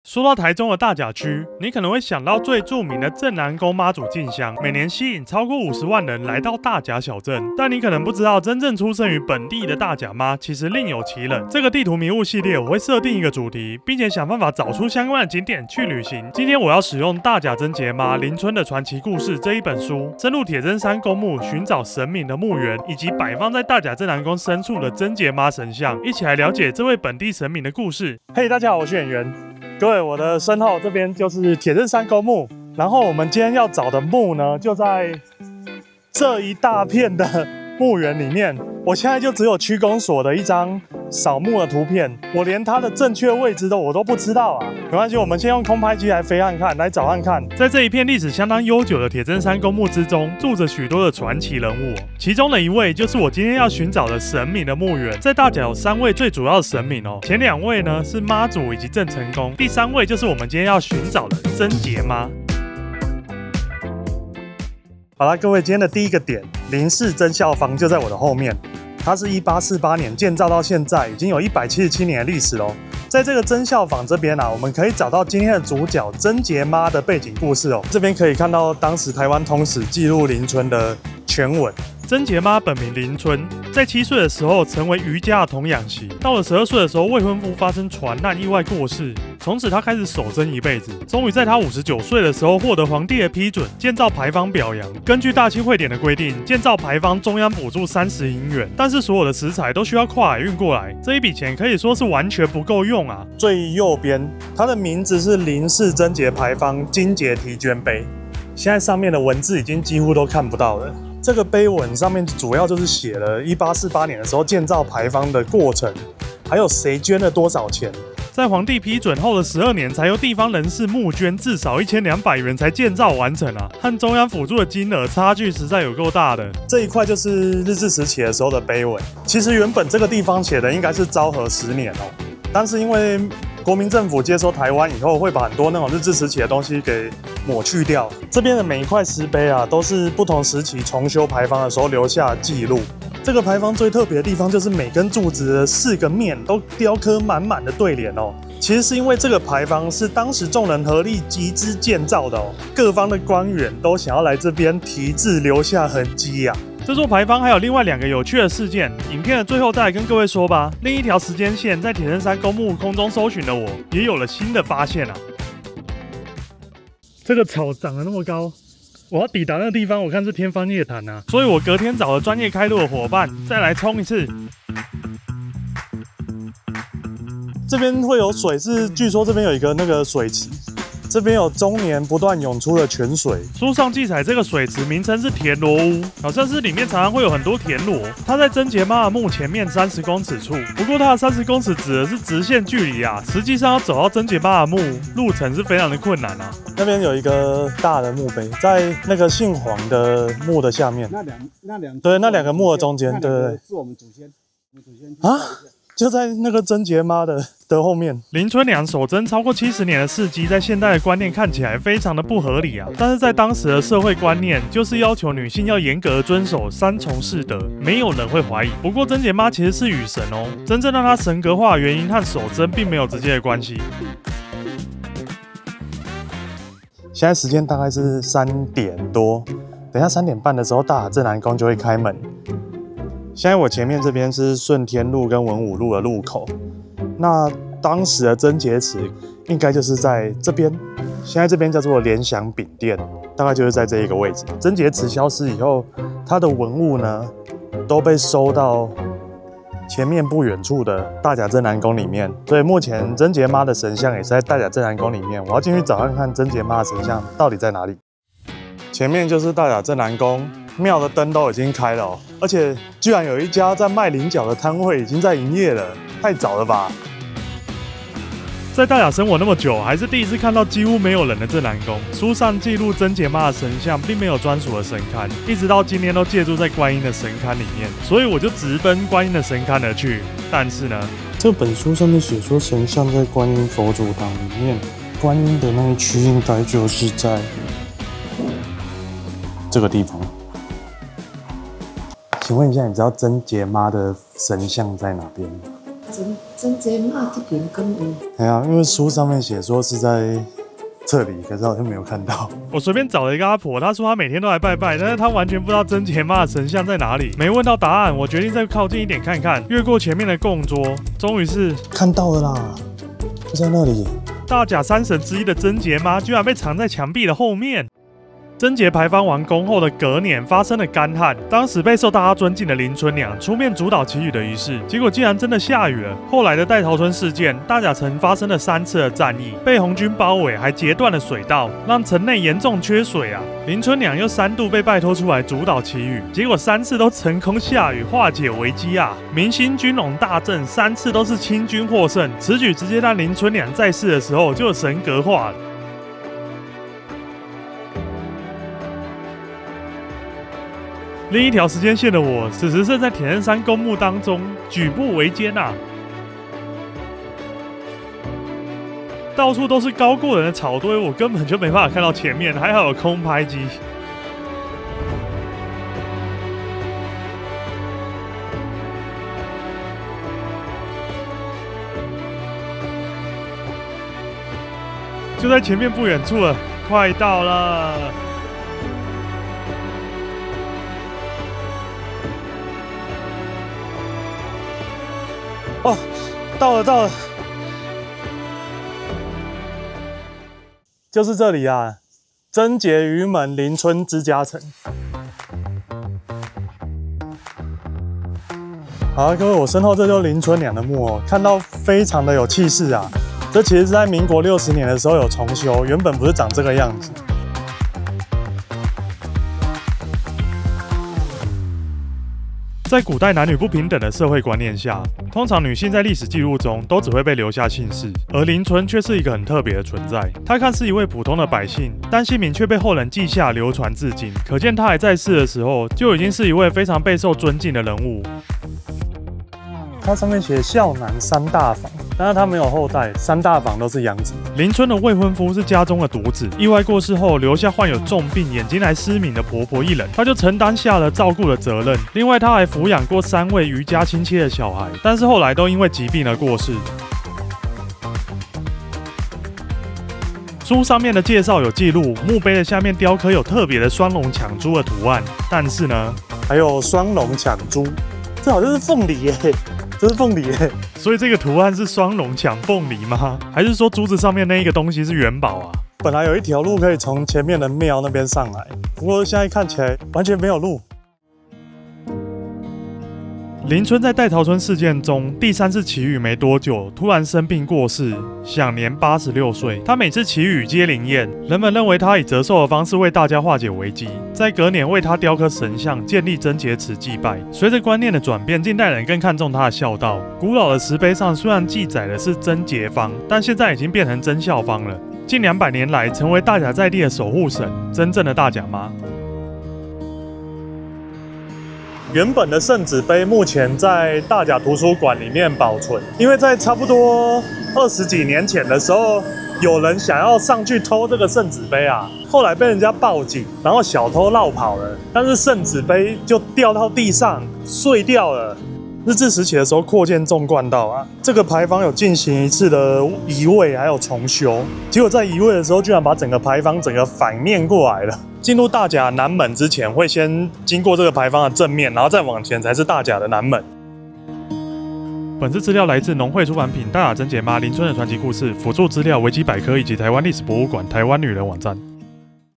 说到台中的大甲区，你可能会想到最著名的镇南宫妈祖进香，每年吸引超过50万人来到大甲小镇。但你可能不知道，真正出生于本地的大甲妈其实另有其人。这个地图迷雾系列，我会设定一个主题，并且想办法找出相关的景点去旅行。今天我要使用《大甲真节妈林村的传奇故事》这一本书，深入铁砧山公墓寻找神明的墓园，以及摆放在大甲镇南宫深处的真节妈神像，一起来了解这位本地神明的故事。嘿，大家好，我是演员。各位，我的身后这边就是铁砧山公墓，然后我们今天要找的墓呢，就在这一大片的墓园里面。我现在就只有区公所的一张扫墓的图片，我连它的正确位置我都不知道啊。没关系，我们先用空拍机来飞看看，来找看看。在这一片历史相当悠久的铁砧山公墓之中，住着许多的传奇人物其中的一位就是我今天要寻找的神明的墓园。在大甲有3位最主要的神明前2位呢是妈祖以及郑成功，第3位就是我们今天要寻找的真节妈。好啦，各位，今天的第一个点，林氏真孝坊就在我的后面。它是1848年建造到现在，已经有177年的历史咯。在这个真孝坊这边我们可以找到今天的主角真节妈的背景故事这边可以看到当时台湾通史记录林村的全文。真节妈本名林村，在7岁的时候成为余家的童养媳。到了12岁的时候，未婚夫发生船难意外过世，从此他开始守贞一辈子。终于在他59岁的时候获得皇帝的批准，建造牌坊表扬。根据大清会典的规定，建造牌坊中央补助30银元，但是所有的食材都需要跨海运过来，这一笔钱可以说是完全不够用啊。最右边，它的名字是林氏真节牌坊金节题捐碑，现在上面的文字已经几乎都看不到了。这个碑文上面主要就是写了1848年的时候建造牌坊的过程，还有谁捐了多少钱。在皇帝批准后的12年，才由地方人士募捐至少1200元才建造完成和中央辅助的金额差距实在有够大的。这一块就是日治时期的时候的碑文。其实原本这个地方写的应该是昭和10年但是因为国民政府接收台湾以后，会把很多那种日治时期的东西给抹去掉。这边的每一块石碑都是不同时期重修牌坊的时候留下的记录。这个牌坊最特别的地方就是每根柱子的4个面都雕刻满满的对联其实是因为这个牌坊是当时众人合力集资建造的各方的官员都想要来这边题字留下痕迹这座牌坊还有另外2个有趣的事件，影片的最后再来跟各位说吧。另一条时间线，在铁砧山公墓空中搜寻的我，也有了新的发现这个草长得那么高，我要抵达那个地方，我看是天方夜谭所以我隔天找了专业开路的伙伴，再来冲一次。这边会有水，据说这边有一个那个水池。这边有终年不断涌出的泉水。书上记载这个水池名称是田螺屋，好像是里面常常会有很多田螺。它在真节妈的墓前面30公尺处，不过它的30公尺指的是直线距离实际上要走到真节妈的墓，路程是非常的困难那边有一个大的墓碑，在那个姓黄的墓的下面。那两个墓的中间，对对对，是我们祖先就在那个真节妈的后面。林春良守贞超过70年的事迹，在现代的观念看起来非常的不合理但是在当时的社会观念，就是要求女性要严格遵守3从4德，没有人会怀疑。不过真节妈其实是雨神真正让她神格化的原因和守贞并没有直接的关系。现在时间大概是3点多，等一下3点半的时候，大甲镇南宫就会开门。现在我前面这边是顺天路跟文武路的路口，那当时的真节祠应该就是在这边，现在这边叫做联祥饼店，大概就是在这一个位置。真节祠消失以后，它的文物呢都被收到前面不远处的大甲镇南宫里面，所以目前真节妈的神像也是在大甲镇南宫里面。我要进去找看看真节妈的神像到底在哪里。前面就是大甲镇南宫。庙的灯都已经开了而且居然有一家在卖菱角的摊位已经在营业了，太早了吧！在大甲生活那么久，还是第一次看到几乎没有人的镇南宫。书上记录真节妈的神像并没有专属的神龛，一直到今天都借住在观音的神龛里面，所以我就直奔观音的神龛而去。但是呢，这本书上面写说神像在观音佛祖堂里面，观音的那一区应该就是在这个地方。请问一下，你知道真节妈的神像在哪边吗？这真节嘛这边更有。哎呀，因为书上面写说是在这里，可是好像没有看到。我随便找了一个阿婆，她说她每天都来拜拜，但是她完全不知道真节妈的神像在哪里。没问到答案，我决定再靠近一点看看。越过前面的供桌，终于是看到了啦，就在那里。大甲三神之一的真节妈，居然被藏在墙壁的后面。贞节牌坊完工后的隔年发生了干旱，当时备受大家尊敬的林春娘出面主导祈雨的仪式，结果竟然真的下雨了。后来的戴桃村事件，大甲城发生了3次的战役，被红军包围，还截断了水道，让城内严重缺水啊。林春娘又3度被拜托出来主导祈雨，结果3次都成功下雨化解危机啊。民心军容大振，3次都是清军获胜，此举直接让林春娘在世的时候就神格化了。另一条时间线的我，此时正在铁人山公墓当中，举步维艰啊！到处都是高过人的草堆，我根本就没办法看到前面，还好有空拍机。就在前面不远处了，快到了！哦，到了，就是这里啊！贞节鱼门林村之家城。好，各位，我身后这就是林春娘的墓哦，看到非常的有气势啊！这其实是在民国60年的时候有重修，原本不是长这个样子。在古代男女不平等的社会观念下，通常女性在历史记录中都只会被留下姓氏，而林春却是一个很特别的存在。她看似一位普通的百姓，但姓名却被后人记下，流传至今。可见她还在世的时候，就已经是一位非常备受尊敬的人物。它上面写孝男3大房，但是他没有后代，3大房都是养子。林春的未婚夫是家中的独子，意外过世后留下患有重病、眼睛还失明的婆婆一人，她就承担下了照顾的责任。另外，她还抚养过3位余家亲切的小孩，但是后来都因为疾病而过世。书上面的介绍有记录，墓碑的下面雕刻有特别的双龙抢珠的图案，但是呢，还有双龙抢珠，这好像是凤梨耶。这是凤梨耶，所以这个图案是双龙抢凤梨吗？还是说珠子上面那一个东西是元宝啊？本来有一条路可以从前面的庙那边上来，不过现在看起来完全没有路。林春在戴桃村事件中第3次祈雨没多久，突然生病过世，享年86岁。他每次祈雨皆灵验，人们认为他以折寿的方式为大家化解危机。在隔年为他雕刻神像，建立贞节祠祭拜。随着观念的转变，近代人更看重他的孝道。古老的石碑上虽然记载的是贞节坊，但现在已经变成贞孝坊了。近200年来，成为大甲在地的守护神，真正的大甲妈。原本的圣旨碑目前在大甲图书馆里面保存，因为在差不多20几年前的时候，有人想要上去偷这个圣旨碑啊，后来被人家报警，然后小偷绕跑了，但是圣旨碑就掉到地上碎掉了。日治时期的时候扩建纵贯道啊，这个牌坊有进行1次的移位还有重修，结果在移位的时候居然把整个牌坊整个反面过来了。进入大甲南门之前，会先经过这个牌坊的正面，然后再往前才是大甲的南门。本次资料来自农会出版品《大甲贞节妈林春的传奇故事》，辅助资料维基百科以及台湾历史博物馆台湾女人网站。